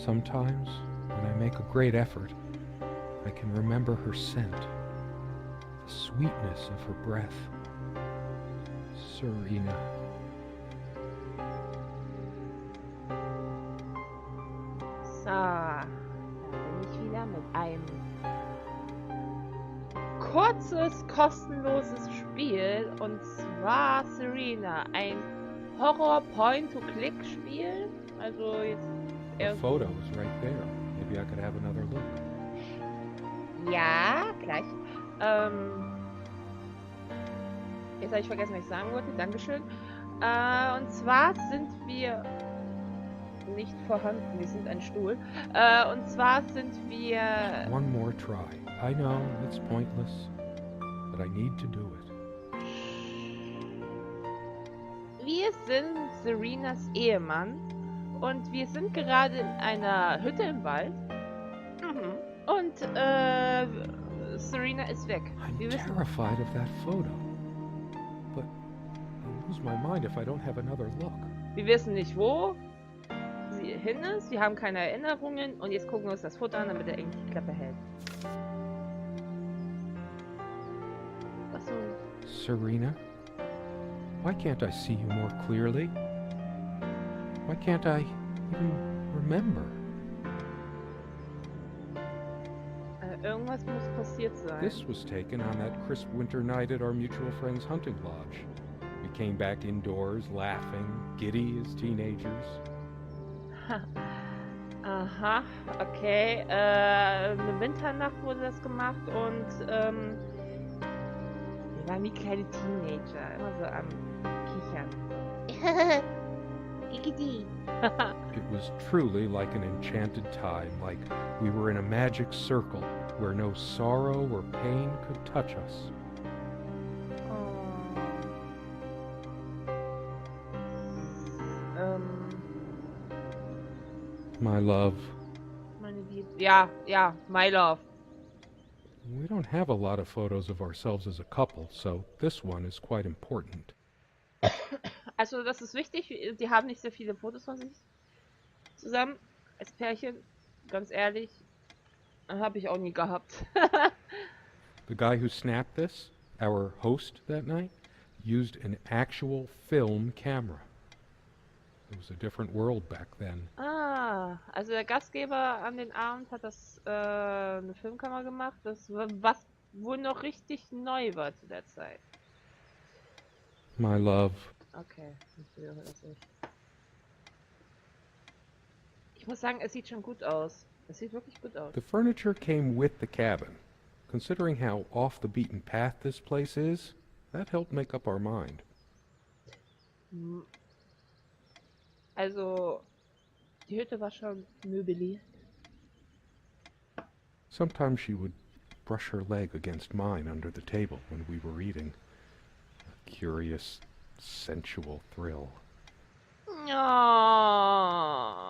Sometimes, when I make a great effort, I can remember her scent, the sweetness of her breath. Serena. So, da bin ich wieder mit einem kurzes, kostenloses Spiel, und zwar Serena, ein Horror-Point-to-Click-Spiel. Also jetzt The eher... photo is right there. Maybe I could have another look. Ja, gleich. Jetzt habe ich vergessen, was ich sagen wollte. Dankeschön. Und zwar sind wir nicht vorhanden. Wir sind ein Stuhl. Und zwar sind wir... One more try. I know it's pointless, but I need to do it. Wir sind Serenas Ehemann und wir sind gerade in einer Hütte im Wald. Und Serena ist weg. I'm Wir wissen, terrified of that photo. But I'll lose my mind if I don't have another look. wir wissen nicht, wo sie hin ist. Wir haben keine Erinnerungen und jetzt gucken wir uns das Foto an, damit er irgendwie die Klappe hält. Achso. Serena? Why can't I see you more clearly? Why can't I even remember? Irgendwas muss passiert sein. This was taken on that crisp winter night at our mutual friend's hunting lodge. We came back indoors, laughing, giddy as teenagers. Aha, okay. Eine Winternacht wurde das gemacht und wir waren wie kleine Teenager, immer so am Kichern. Igidi. It was truly like an enchanted time, like we were in a magic circle where no sorrow or pain could touch us. My love. Meine Liebe. Ja, ja, my love. We don't have a lot of photos of ourselves as a couple, so this one is quite important. Also das ist wichtig, die haben nicht sehr viele Fotos von sich zusammen als Pärchen, ganz ehrlich, habe ich auch nie gehabt. The guy who snapped this, our host that night, used an actual film camera. It was a different world back then. Ah, also der Gastgeber an den Abend hat das eine Filmkamera gemacht, was wohl noch richtig neu war zu der Zeit. My love. Okay, ich höre das nicht. Ich muss sagen, es sieht schon gut aus. Es sieht wirklich gut aus. The furniture came with the cabin. Considering how off the beaten path this place is, that helped make up our mind. Also, die Hütte war schon möbliert. Sometimes she would brush her leg against mine under the table when we were eating. A curious, sensual thrill. Oh.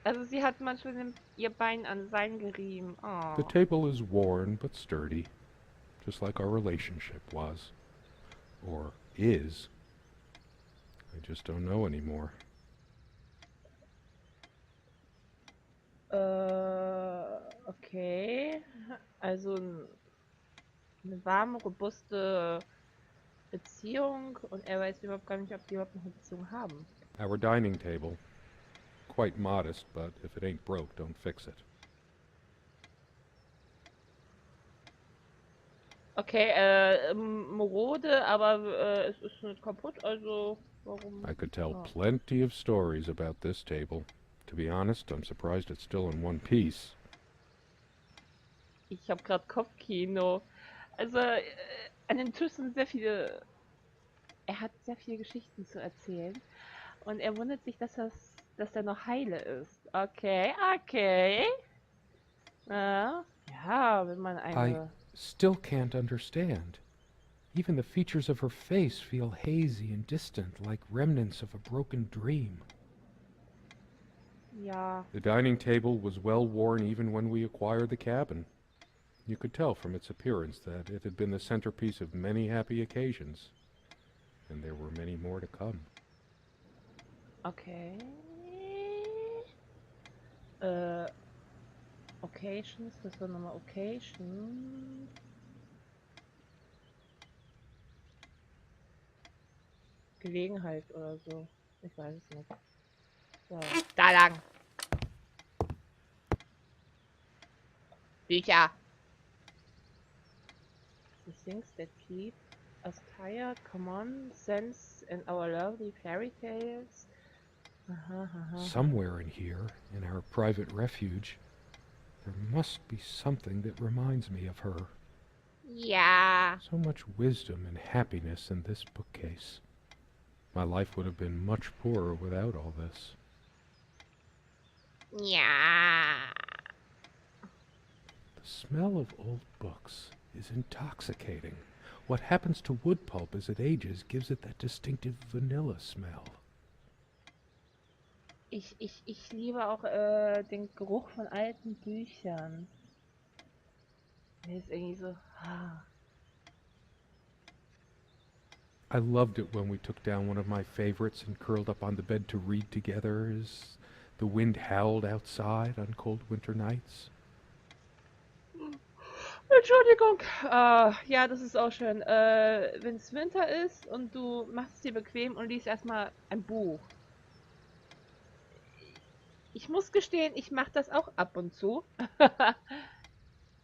Also sie hat manchmal ihr Bein an sein gerieben. Oh. The table is worn but sturdy, just like our relationship was. Or is. I just don't know anymore. Okay. Also eine warme, robuste Beziehung und er weiß überhaupt gar nicht, ob die überhaupt noch eine Beziehung haben. Our dining table. Quite modest, but if it ain't broke, don't fix it. Okay, marode, aber es ist nicht kaputt, also warum? I could tell plenty of stories about this table. To be honest, I'm surprised it's still in one piece. Ich habe gerade Kopfkino. Also an dem Tisch sind sehr viele... Er hat sehr viele Geschichten zu erzählen. Und er wundert sich, dass er noch heile ist. Okay, okay. Ja, wenn man eine... I still can't understand. Even the features of her face feel hazy and distant, like remnants of a broken dream. Ja. The dining table was well worn even when we acquired the cabin. You could tell from its appearance that it had been the centerpiece of many happy occasions. And there were many more to come. Okay. Occasions, das war nochmal Occasion. Gelegenheit oder so. Ich weiß es nicht. So, da lang. Bücher. The things that keep us tired, common sense and our lovely fairy tales. Somewhere in here, in our private refuge, there must be something that reminds me of her. Ja. So much wisdom and happiness in this bookcase. My life would have been much poorer without all this. Ja. The smell of old books is intoxicating. What happens to wood pulp as it ages gives it that distinctive vanilla smell. Ich liebe auch den Geruch von alten Büchern. Der ist irgendwie so. I loved it when we took down one of my favorites and curled up on the bed to read together as the wind howled outside on cold winter nights. Entschuldigung. Ja, das ist auch schön. Wenn es Winter ist und du machst es dir bequem und liest erstmal ein Buch. Ich muss gestehen, ich mache das auch ab und zu.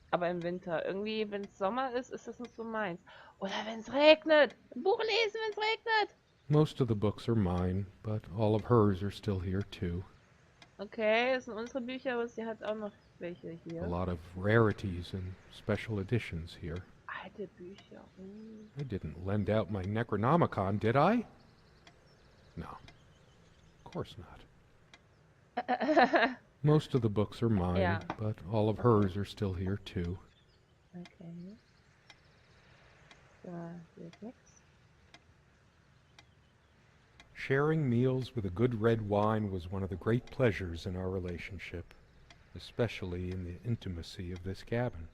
Aber im Winter. Irgendwie, wenn es Sommer ist, ist das nicht so meins. Oder wenn es regnet. Ein Buch lesen, wenn es regnet. Most of the books are mine, but all of hers are still here too. Okay, das sind unsere Bücher, aber sie hat auch noch welche A hier. lot of rarities and special editions here. Alte Bücher. I didn't lend out my Necronomicon, did I? No. Of course not. Most of the books are mine, Yeah. but all of hers are still here too. Okay. Da ist nichts. Sharing meals with a good red wine was one of the great pleasures in our relationship, especially in the intimacy of this cabin.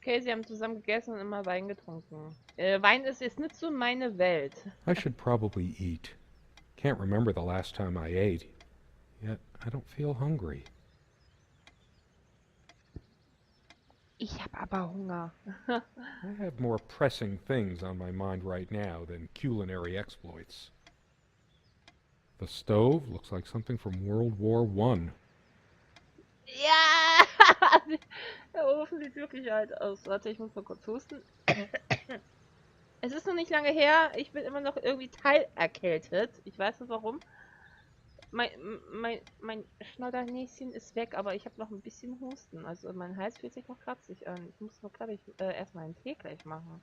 Okay, sie haben zusammen gegessen und immer Wein getrunken. Wein ist jetzt nicht so meine Welt. I should probably eat. Can't remember the last time I ate, yet I don't feel hungry. Ich habe aber Hunger. I have more pressing things on my mind right now than culinary exploits. The stove looks like something from World War I. Ja! Der Ofen sieht wirklich alt aus. Warte, ich muss mal kurz husten. Es ist noch nicht lange her. Ich bin immer noch irgendwie teilerkältet. Ich weiß nicht warum. Mein Schnoddernäschen ist weg, aber ich habe noch ein bisschen Husten. Also mein Hals fühlt sich noch kratzig an. Ich muss noch, glaube ich, erstmal einen Tee gleich machen.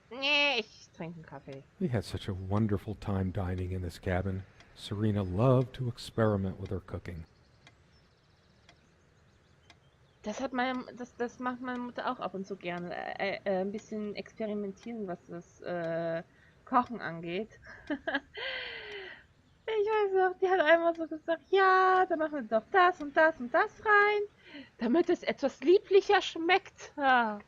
Nee, ich trinke einen Kaffee. We had such a wonderful time dining in this cabin. Serena loved to experiment with her cooking. Das macht meine Mutter auch ab und zu gerne. Ein bisschen experimentieren, was das Kochen angeht. Ich weiß noch, die hat einmal so gesagt, ja, dann machen wir doch das und das und das rein, damit es etwas lieblicher schmeckt. Ja.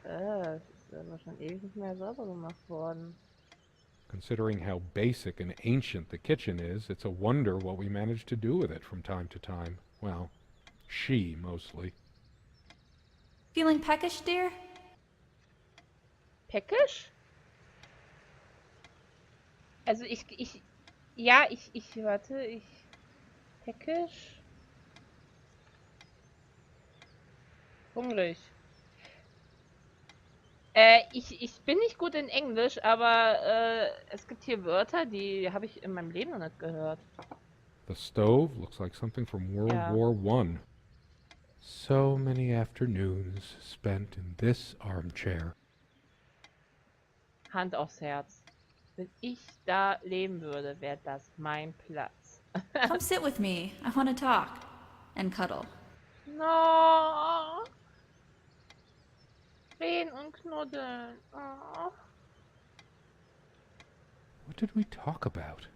Das ist aber schon ewig nicht mehr sauber gemacht worden. Considering how basic and ancient the kitchen is, it's a wonder what we managed to do with it from time to time. Well, she mostly. Feeling peckish, dear? Peckisch? Also peckisch? Hungrig. Ich bin nicht gut in Englisch, aber es gibt hier Wörter, die habe ich in meinem Leben noch nicht gehört. The stove looks like something from World Yeah. War I. So many afternoons spent in this armchair. Hand aufs Herz. Wenn ich da leben würde, wäre das mein Platz. Come sit with me. I want to talk. And cuddle. No. Reden und knuddeln. Oh. What did we talk about?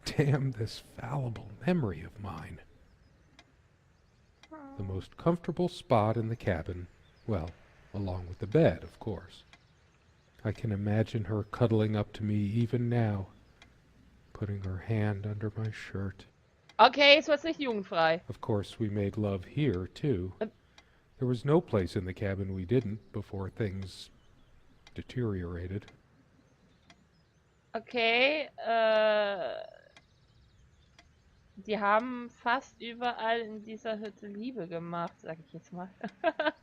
Damn this fallible memory of mine. The most comfortable spot in the cabin, well, along with the bed, of course. I can imagine her cuddling up to me even now, putting her hand under my shirt. Okay, jetzt wird's nicht jugendfrei. Of course, we made love here, too. There was no place in the cabin we didn't before things deteriorated. Okay, die haben fast überall in dieser Hütte Liebe gemacht, sag ich jetzt mal.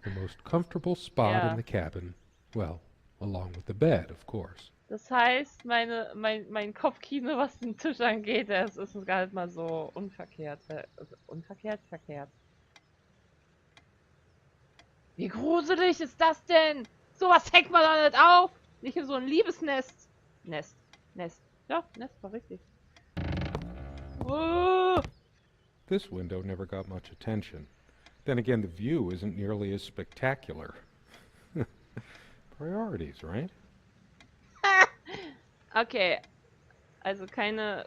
The most comfortable spot Ja. in the cabin. Well, along with the bed, of course. Das heißt, mein Kopfkino, was den Tisch angeht, das ist gar nicht mal so unverkehrt. Unverkehrt? Verkehrt. Wie gruselig ist das denn? Sowas hängt man doch nicht auf! Nicht in so ein Liebesnest. Nest. Ja, Nest war richtig. Oh. This window never got much attention. Then again, the view isn't nearly as spectacular. Priorities, right? Okay. Also keine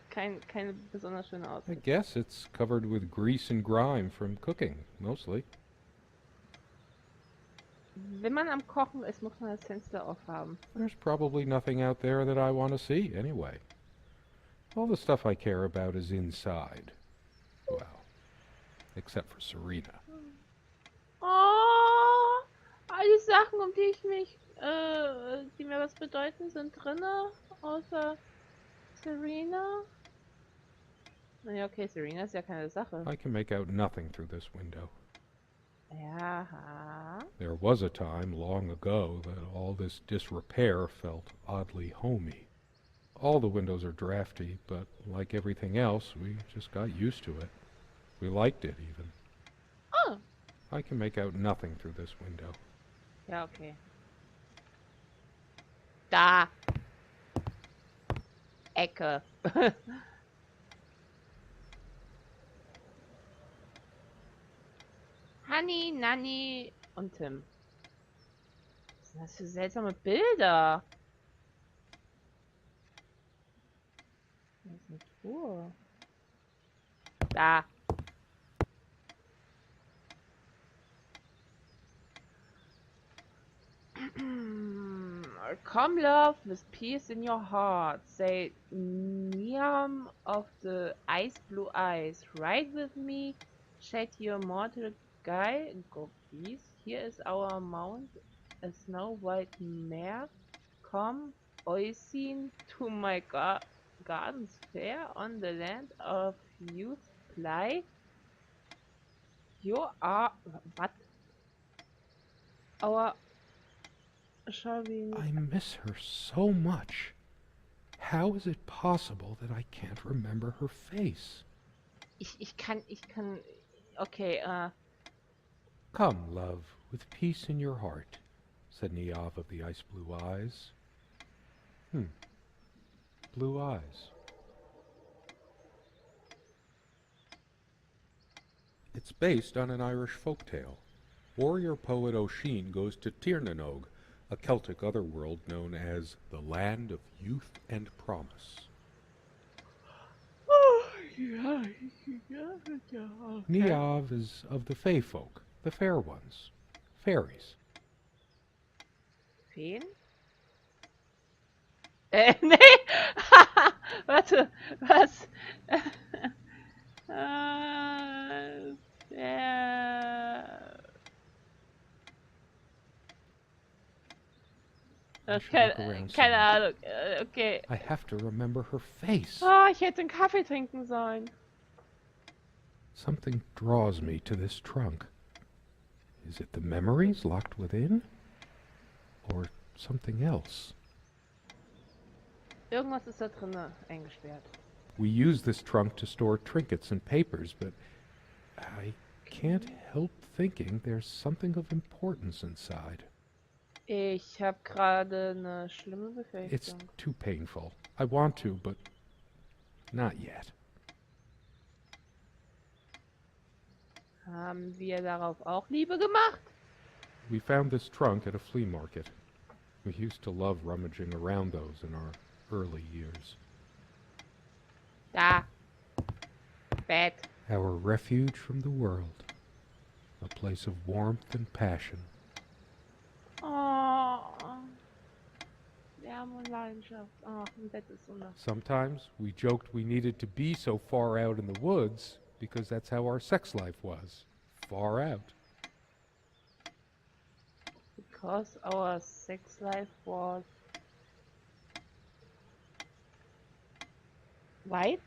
besonders schöne I Aussicht. guess it's covered with grease and grime from cooking, mostly. Wenn man am Kochen ist, muss man das Fenster aufhaben. There's probably nothing out there that I want to see, anyway. All the stuff I care about is inside. Well, except for Serena. Oh, all die Sachen, um die ich mich, die mir was bedeuten, sind drinne, außer Serena. Naja, okay, Serena ist ja keine Sache. I can make out nothing through this window. Ja. There was a time long ago that all this disrepair felt oddly homey. All the windows are drafty, but like everything else, we just got used to it. We liked it, even. Oh. I can make out nothing through this window. Ja, okay. Da. Ecke. Honey, Nanny und Tim. Was sind das für seltsame Bilder? Das ist eine Truhe. Da. Come love with peace in your heart. Say Niam of the ice blue eyes. Ride with me. Shed your mortal guy. Go please. Here is our mount. A snow white mare. Come, Oisin, to my gardens fair on the land of youth play. You are what? Our shall we? I miss her so much. How is it possible that I can't remember her face? Ich kann, okay, Come, love, with peace in your heart, said Niav of the ice blue eyes. Blue eyes. It's based on an Irish folktale. Warrior poet Oisin goes to Tirnanog, a Celtic otherworld known as the Land of Youth and Promise. Niav is of the Fey folk, the fair ones, fairies. Feen? Nee! Warte, was? I should look around Keine some. Ahnung, okay. I have to remember her face. Oh, ich hätte einen Kaffee trinken sollen. Something draws me to this trunk. Is it the memories locked within? Or something else? Irgendwas ist da drinne eingesperrt. We use this trunk to store trinkets and papers, but I can't help thinking there's something of importance inside. Ich habe gerade eine schlimme It's Befürchtung. too painful. I want to, but not yet. Haben wir darauf auch Liebe gemacht? We found this trunk at a flea market. We used to love rummaging around those in our early years. Da. Bett. Our refuge from the world. A place of warmth and passion. Oh. Wärme und Leidenschaft. Ach, im Bett ist so eine... Sometimes we joked we needed to be so far out in the woods because that's how our sex life was. Far out. Because our sex life was... weit?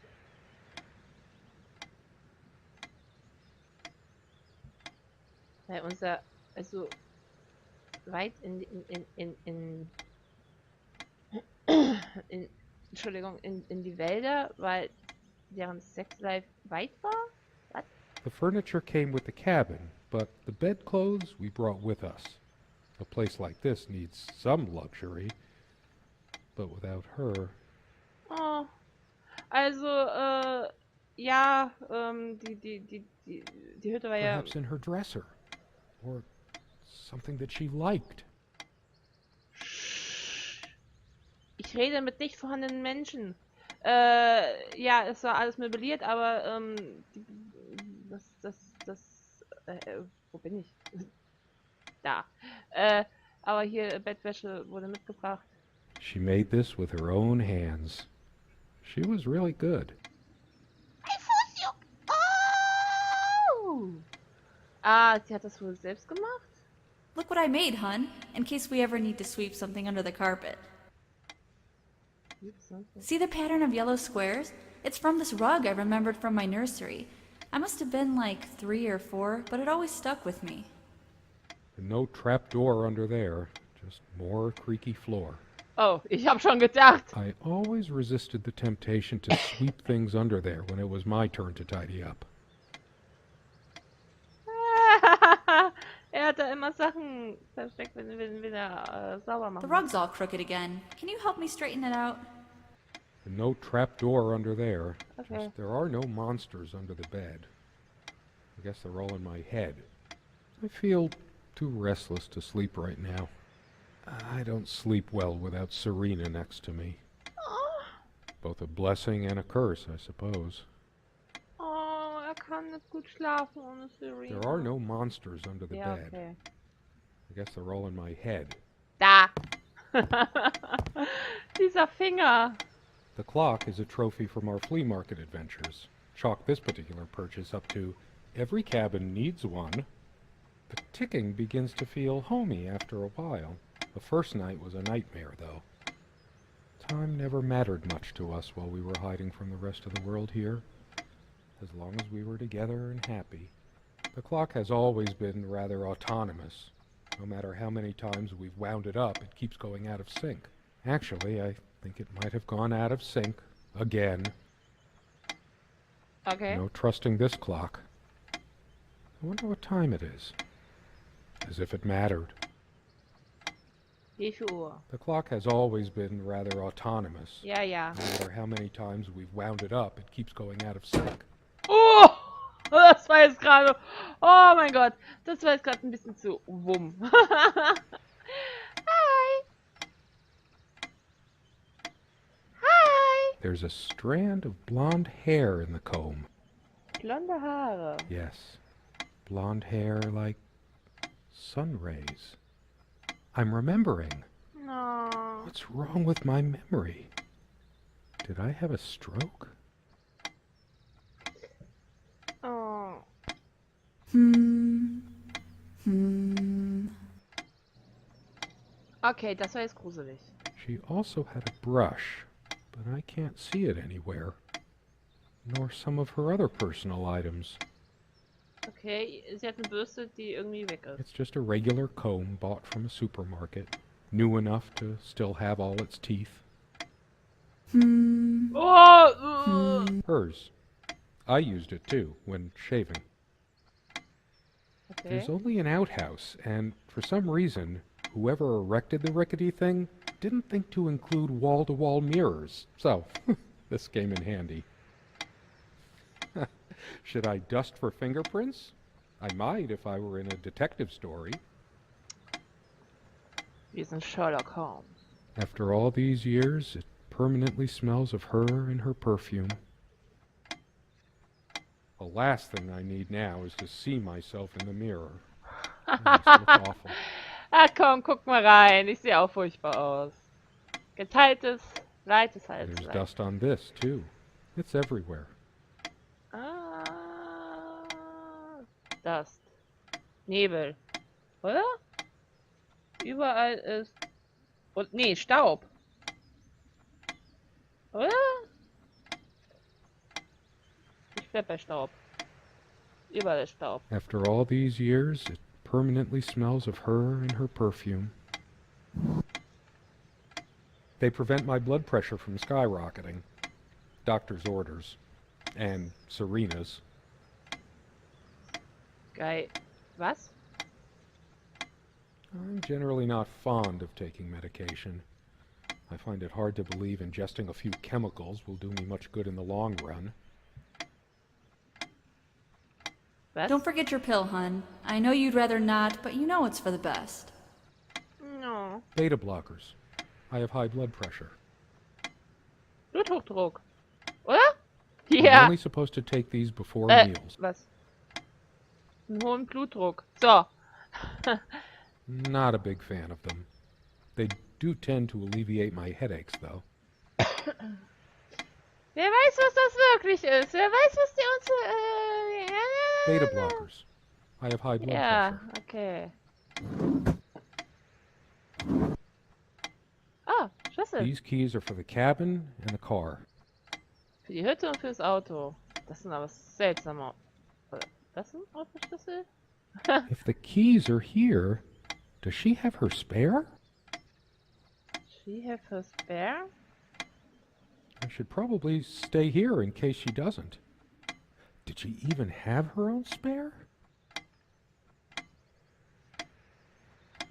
Weil unser... Also... weit Entschuldigung, in die Wälder, weil deren Sexlife weit war? What? The furniture came with the cabin, but the bedclothes we brought with us. A place like this needs some luxury, but without her... Oh. Also, ja, die Hütte war ja... Perhaps in her dresser, or something that she liked. Ich rede mit nicht vorhandenen Menschen. Ja, es war alles möbliert, aber, wo bin ich? Da. Aber hier, Bettwäsche wurde mitgebracht. She made this with her own hands. She was really good. Mein Fuß juckt! Oh! Ah, sie hat das wohl selbst gemacht? Look what I made, hun, in case we ever need to sweep something under the carpet. See the pattern of yellow squares? It's from this rug I remembered from my nursery. I must have been like 3 or 4, but it always stuck with me. And no trap door under there, just more creaky floor. Oh, ich hab schon gedacht. I always resisted the temptation to sweep things under there when it was my turn to tidy up. Hat da immer Sachen versteckt, wenn er sauber macht. The rug's all crooked again. Can you help me straighten it out? And no trap door under there. Okay. Just, there are no monsters under the bed. I guess they're all in my head. I feel too restless to sleep right now. I don't sleep well without Serena next to me. Oh, Both a blessing and a curse, I suppose. oh, er kann nicht gut schlafen ohne Serena. There are no monsters under the Ja, bed. okay. I guess they're all in my head. Da! Dieser Finger! The clock is a trophy from our flea market adventures. Chalk this particular purchase up to every cabin needs one. The ticking begins to feel homey after a while. The first night was a nightmare, though. Time never mattered much to us while we were hiding from the rest of the world here. As long as we were together and happy. The clock has always been rather autonomous. No matter how many times we've wound it up, it keeps going out of sync. Actually, I think it might have gone out of sync again. Okay. No trusting this clock. I wonder what time it is. As if it mattered. Wie viel Uhr? The clock has always been rather autonomous. Ja, ja. No matter how many times we've wound it up, it keeps going out of sync. Oh! Das war jetzt gerade... Oh mein Gott. Das war jetzt gerade ein bisschen zu wumm. Hi! Hi! There's a strand of blonde hair in the comb. Blonde Haare. Yes. Blonde hair like sun rays. I'm remembering. No. What's wrong with my memory? Did I have a stroke? Oh. Okay, das war jetzt gruselig. She also had a brush, but I can't see it anywhere. Nor some of her other personal items. Okay, sie hat eine Bürste, die irgendwie weg ist. It's just a regular comb bought from a supermarket, new enough to still have all its teeth. Oh! Hers. I used it too, when shaving. Okay. There's only an outhouse, and for some reason, whoever erected the rickety thing didn't think to include wall-to-wall mirrors. So, this came in handy. Should I dust for fingerprints? I might if I were in a detective story. Wir sind Sherlock Holmes. After all these years, it permanently smells of her and her perfume. The last thing I need now is to see myself in the mirror. I must look awful. Ah komm, guck mal rein. Ich sehe auch furchtbar aus. Geteiltes Leid ist There's halb. dust on this, too. It's everywhere. Ah, Dust. Nebel. Oder? Überall ist... Und nee, Staub. Oder? Ich bleib bei Staub. Überall ist Staub. After all these years, it permanently smells of her and her perfume. They prevent my blood pressure from skyrocketing. Doctor's orders. And Serena's. Geil. Was? I'm generally not fond of taking medication. I find it hard to believe ingesting a few chemicals will do me much good in the long run. Was? Don't forget your pill, hun. I know you'd rather not, but you know it's for the best. No. Beta blockers. I have high blood pressure. Bluthochdruck. Oder? I'm Ja. only supposed to take these before meals. Was? Einen hohen Blutdruck. So. Not a big fan of them. They do tend to alleviate my headaches, though. Wer weiß, was das wirklich ist? Wer weiß, was die uns... Beta blockers. I have high blood Ja, pressure. okay. Ah, Schlüssel. These keys are for the cabin and the car. Für die Hütte und fürs Auto. Das sind aber seltsame... Das sind Autoschlüssel? If the keys are here, does she have her spare? She have her spare? I should probably stay here in case she doesn't. Did she even have her own spare?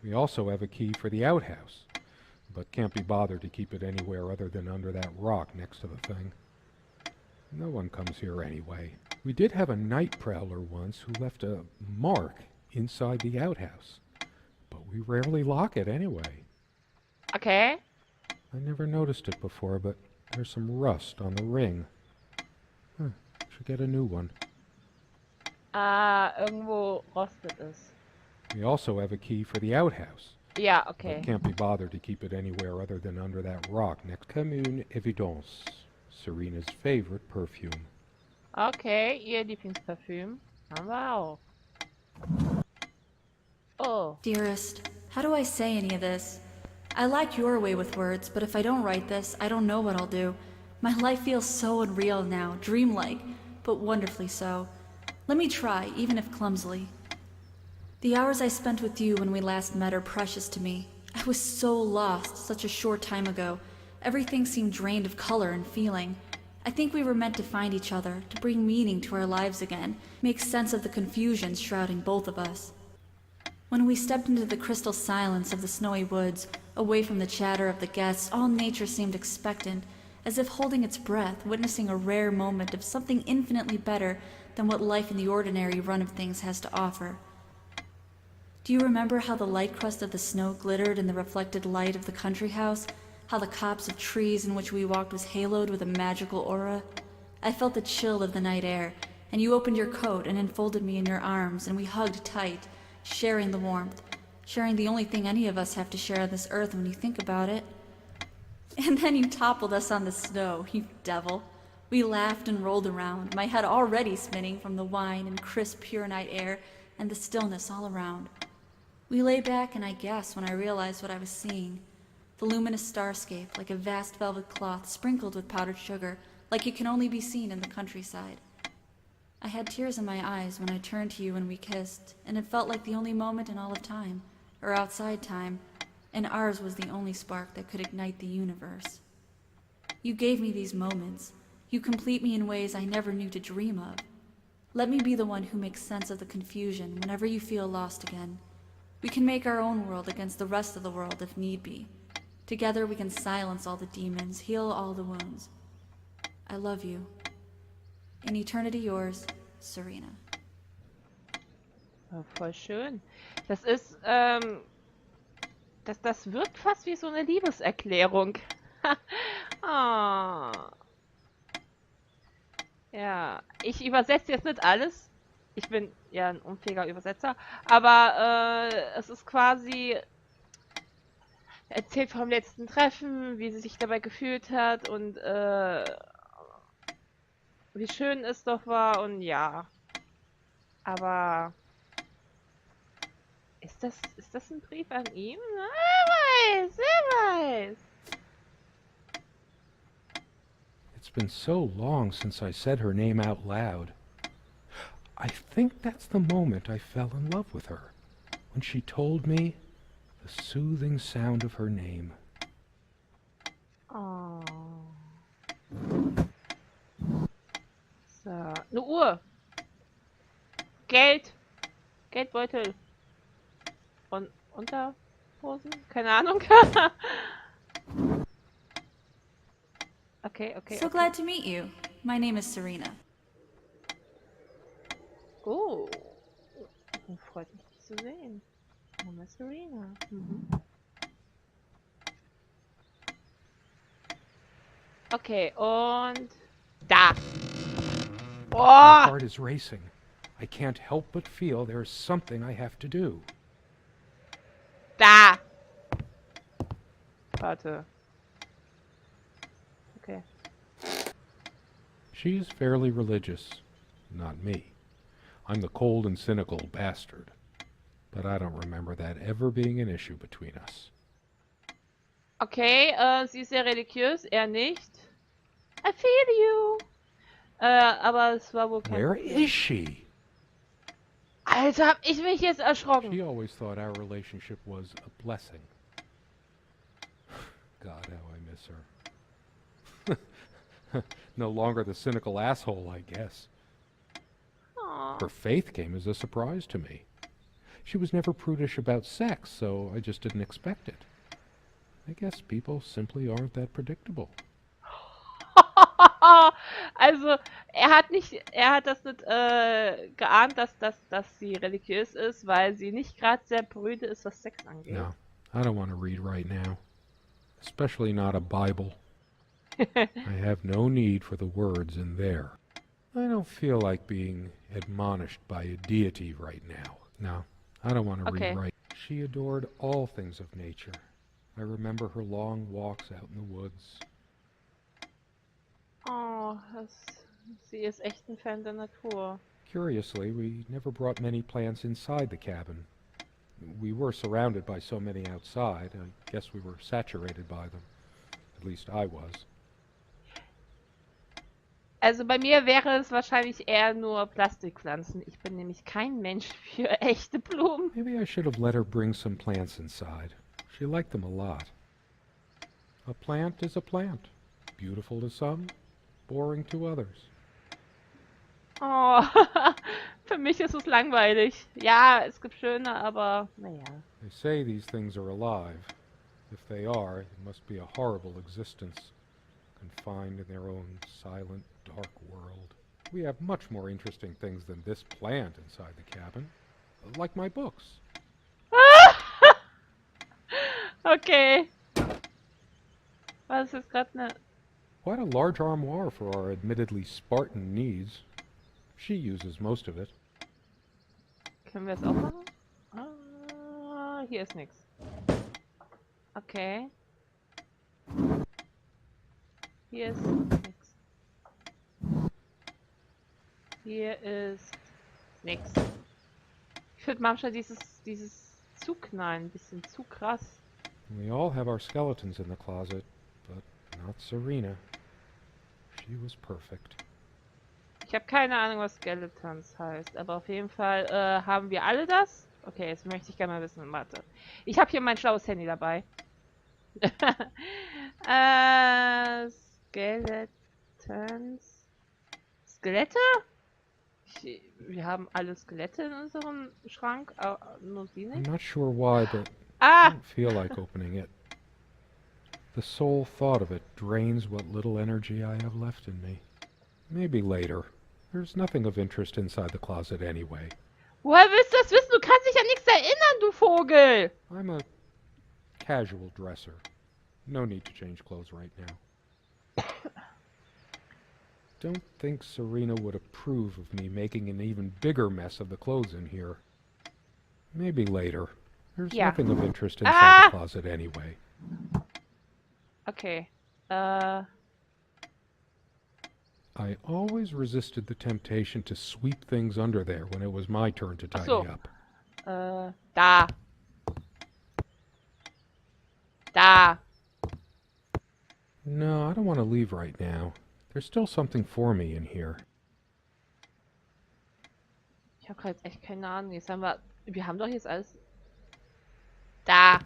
We also have a key for the outhouse, but can't be bothered to keep it anywhere other than under that rock next to the thing. No one comes here anyway. We did have a night prowler once who left a mark inside the outhouse, but we rarely lock it anyway. Okay. I never noticed it before, but there's some rust on the ring. Should get a new one. Ah, irgendwo rostet es. We also have a key for the outhouse, Ja, but okay. can't be bothered to keep it anywhere other than under that rock next. Comme une évidence. Serena's favorite perfume. Okay, ihr Lieblingsparfüm. Haben wir auch. Oh. Dearest, how do I say any of this? I like your way with words, but if I don't write this, I don't know what I'll do. My life feels so unreal now, dreamlike, but wonderfully so. Let me try, even if clumsily. The hours I spent with you when we last met are precious to me. I was so lost such a short time ago. Everything seemed drained of color and feeling. I think we were meant to find each other, to bring meaning to our lives again, make sense of the confusion shrouding both of us. When we stepped into the crystal silence of the snowy woods, away from the chatter of the guests, all nature seemed expectant, as if holding its breath, witnessing a rare moment of something infinitely better than what life in the ordinary run of things has to offer. Do you remember how the light crust of the snow glittered in the reflected light of the country house? How the copse of trees in which we walked was haloed with a magical aura? I felt the chill of the night air, and you opened your coat and enfolded me in your arms, and we hugged tight, sharing the warmth, sharing the only thing any of us have to share on this earth when you think about it. And then you toppled us on the snow, you devil. We laughed and rolled around, my head already spinning from the wine and crisp, pure night air and the stillness all around. We lay back, and I gasped when I realized what I was seeing. The luminous starscape, like a vast velvet cloth sprinkled with powdered sugar, like it can only be seen in the countryside. I had tears in my eyes when I turned to you and we kissed, and it felt like the only moment in all of time, or outside time, and ours was the only spark that could ignite the universe. You gave me these moments. You complete me in ways I never knew to dream of. Let me be the one who makes sense of the confusion whenever you feel lost again. We can make our own world against the rest of the world if need be. Together we can silence all the demons, heal all the wounds. I love you. In eternity yours, Serena. Oh, voll schön. Das ist, das wirkt fast wie so eine Liebeserklärung. Oh. Ja, ich übersetze jetzt nicht alles. Ich bin ja ein unfähiger Übersetzer. Aber es ist quasi... erzählt vom letzten Treffen, wie sie sich dabei gefühlt hat und wie schön es doch war und ja. Aber ist das ein Brief an ihn? Wer weiß, wer weiß. It's been so long since I said her name out loud. I think that's the moment I fell in love with her, when she told me the soothing sound of her name. Oh. So, eine Uhr. Geld. Geldbeutel. Und Unterhosen? Keine Ahnung. Okay. So glad to meet you. My name is Serena. Oh. Freut mich, dich zu sehen. Mama Serena. Mhm. Okay, und da. My Oh, heart is racing. I can't help but feel there's something I have to do. da. Warte. Okay. She is fairly religious. Not me. I'm the cold and cynical bastard. But I don't remember that ever being an issue between us. Okay, sie ist sehr religiös, er nicht. I feel you. Aber es war wohl kein Where Problem. is she? Alter, hab ich mich jetzt erschrocken. She always thought our relationship was a blessing. God, how I miss her. No longer the cynical asshole, I guess. Aw. Her faith came as a surprise to me. She was never prudish about sex, so I just didn't expect it. I guess people simply aren't that predictable. Also, er hat das nicht geahnt, dass sie religiös ist, weil sie nicht gerade sehr brüde ist, was Sex angeht. No, I don't want to read right now. Especially not a Bible. I have no need for the words in there. I don't feel like being admonished by a deity right now. No, I don't want to Okay. read right. She adored all things of nature. I remember her long walks out in the woods. Oh, sie ist echt ein Fan der Natur. Curiously, we never brought many plants inside the cabin. We were surrounded by so many outside, I guess we were saturated by them. At least I was. Also bei mir wäre es wahrscheinlich eher nur Plastikpflanzen. Ich bin nämlich kein Mensch für echte Blumen. Maybe I should have let her bring some plants inside. She liked them a lot. A plant is a plant. Beautiful to some, boring to others. Oh, für mich ist es langweilig. Ja, es gibt schöne, aber naja. They say these things are alive. If they are, it must be a horrible existence, confined in their own silent, dark world. We have much more interesting things than this plant inside the cabin. Like my books. Okay. Was ist gerade eine... Quite a large armoire for our admittedly Spartan needs. She uses most of it. Können wir es auch machen? Ah, hier ist nichts. Okay. Hier ist nichts. Hier ist nichts. Ich finde manchmal dieses Zuknallen ein bisschen zu krass. We all have our skeletons in the closet, but not Serena. She was perfect. Ich habe keine Ahnung, was Skeletons heißt, aber auf jeden Fall haben wir alle das. Okay, jetzt möchte ich gerne mal wissen, warte. Ich habe hier mein schlaues Handy dabei. Skeletons. Skelette? Wir haben alle Skelette in unserem Schrank, nur sie I'm nicht. not sure why, but I Ah! don't feel like opening it. The sole thought of it drains what little energy I have left in me. Maybe later. There's nothing of interest inside the closet anyway. Woher willst du das wissen? Du kannst dich an nichts erinnern, du Vogel! I'm a casual dresser. No need to change clothes right now. Don't think Serena would approve of me making an even bigger mess of the clothes in here. Maybe later. There's Yeah. nothing of interest inside Ah! the closet anyway. Okay. I always resisted the temptation to sweep things under there when it was my turn to Ach tidy so. up. Da. Da. No, I don't want to leave right now. There's still something for me in here. Ich habe gerade echt keine Ahnung. Jetzt haben wir haben doch jetzt alles. Da.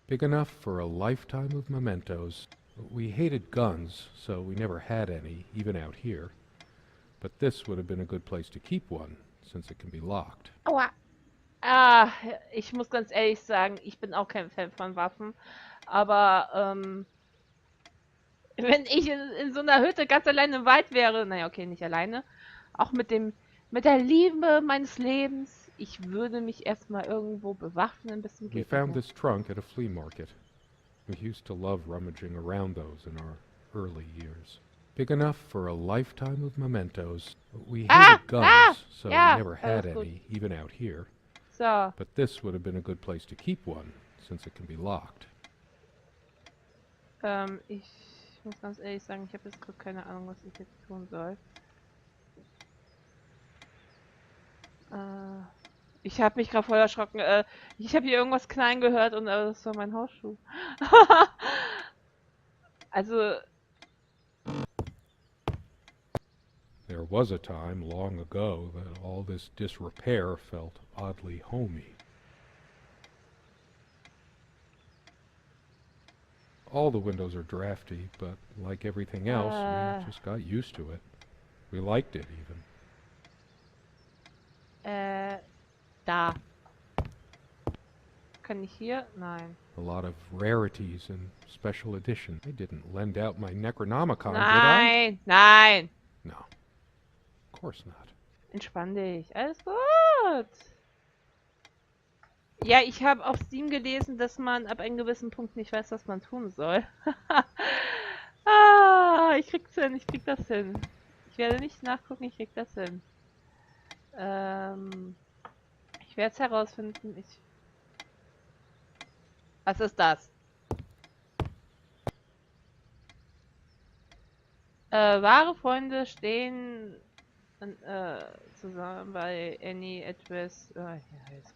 Big enough for a lifetime of mementos. We hated guns, so we never had any, even out here. But this would have been a good place to keep one, since it can be locked. Aua. Ah, ich muss ganz ehrlich sagen, ich bin auch kein Fan von Waffen. Aber, wenn ich in so einer Hütte ganz alleine im Wald wäre, naja, okay, nicht alleine, auch mit der Liebe meines Lebens, ich würde mich erstmal irgendwo bewaffnen bis zum We geht nicht found mehr. this trunk at a flea market. We used to love rummaging around those in our early years. Big enough for a lifetime of mementos. We hated guns, so ja, we never had alles gut. any, even out here. So, But this would have been a good place to keep one, since it can be locked. ich muss ganz ehrlich sagen, ich habe jetzt gerade keine Ahnung, was ich jetzt tun soll. Ich habe mich gerade voll erschrocken. Ich habe hier irgendwas knallen gehört und das war mein Hausschuh. Also, There was a time long ago that all this disrepair felt oddly homey. All the windows are drafty, but like everything else, we just got used to it. We liked it even. da. Kann ich hier? Nein. A lot of rarities and special editions. I didn't lend out my Necronomicon, did I? Nein, nein. No. Of course not. Entspann dich. Alles gut. Ja, ich habe auf Steam gelesen, dass man ab einem gewissen Punkt nicht weiß, was man tun soll. Ich krieg's hin, ich krieg das hin. Ich werde nicht nachgucken, ich krieg das hin. Ich werde es herausfinden. Was ist das? Wahre Freunde stehen zusammen bei Any etwas. Ja, jetzt